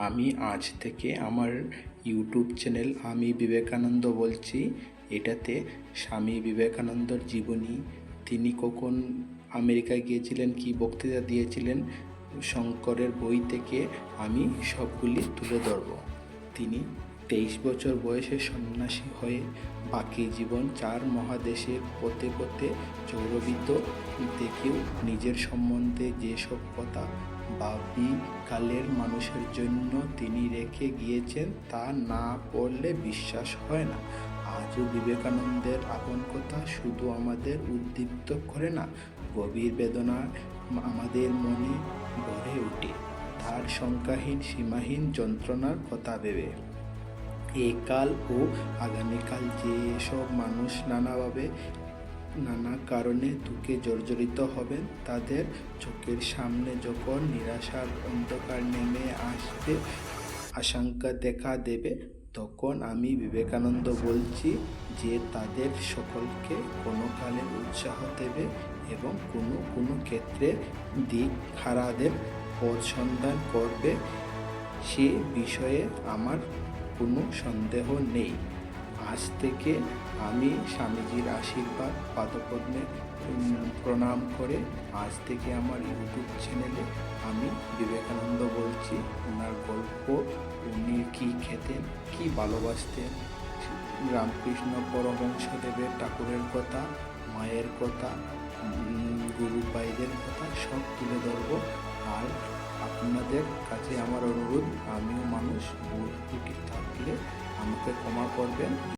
আমি আজ থেকে আমার ইউটিউব চ্যানেল আমি বিবেকানন্দ বলছি। এটাতে স্বামী বিবেকানন্দর জীবনী, তিনি কখন আমেরিকায় গিয়েছিলেন, কী বক্তৃতা দিয়েছিলেন, শঙ্করের বই থেকে আমি সবগুলি তুলে ধরব। তিনি 23 বছর বয়সে সন্ন্যাসী হয়ে বাকি জীবন 4 মহাদেশের পথে পথে চৌরবিত দেখেও নিজের সম্বন্ধে যেসব কথা ভাবি কালের মানুষের জন্য তিনি রেখে গিয়েছেন তা না পড়লে বিশ্বাস হয় না। আজও বিবেকানন্দের আপন কথা শুধু আমাদের উদ্দীপ্ত করে না, গভীর বেদনা আমাদের মনে গড়ে ওঠে তার সংখ্যাহীন সীমাহীন যন্ত্রণার কথা ভেবে। এই কাল ও আগামীকাল যেসব মানুষ নানাভাবে নানা কারণে দুঃখে জর্জরিত হবেন, তাদের চোখের সামনে যখন নিরাশার অন্ধকার নেমে আসবে, আশঙ্কা দেখা দেবে, তখন আমি বিবেকানন্দ বলছি যে তাদের সকলকে কোনো কালে উৎসাহ দেবে এবং কোনো ক্ষেত্রে দিক হারাদের পথ সন্ধান করবে, সে বিষয়ে আমার কোনো সন্দেহ নেই। আজ থেকে আমি স্বামীজির আশীর্বাদ পাদপদ্মে প্রণাম করে আজ থেকে আমার ইউটিউব চ্যানেলে আমি বিবেকানন্দ বলছি। ওনার গল্প, উনি কী খেতেন, কী ভালোবাসতেন, রামকৃষ্ণ পরমহংসদেবের ঠাকুরের কথা, মায়ের কথা, গুরু ভাইদের কথা সব তুলে ধরব। আর আপনাদের কাছে আমার অনুরোধ, আমিও মানুষ, ভুল ত্রুটি থাকলে আমাকে ক্ষমা করবেন।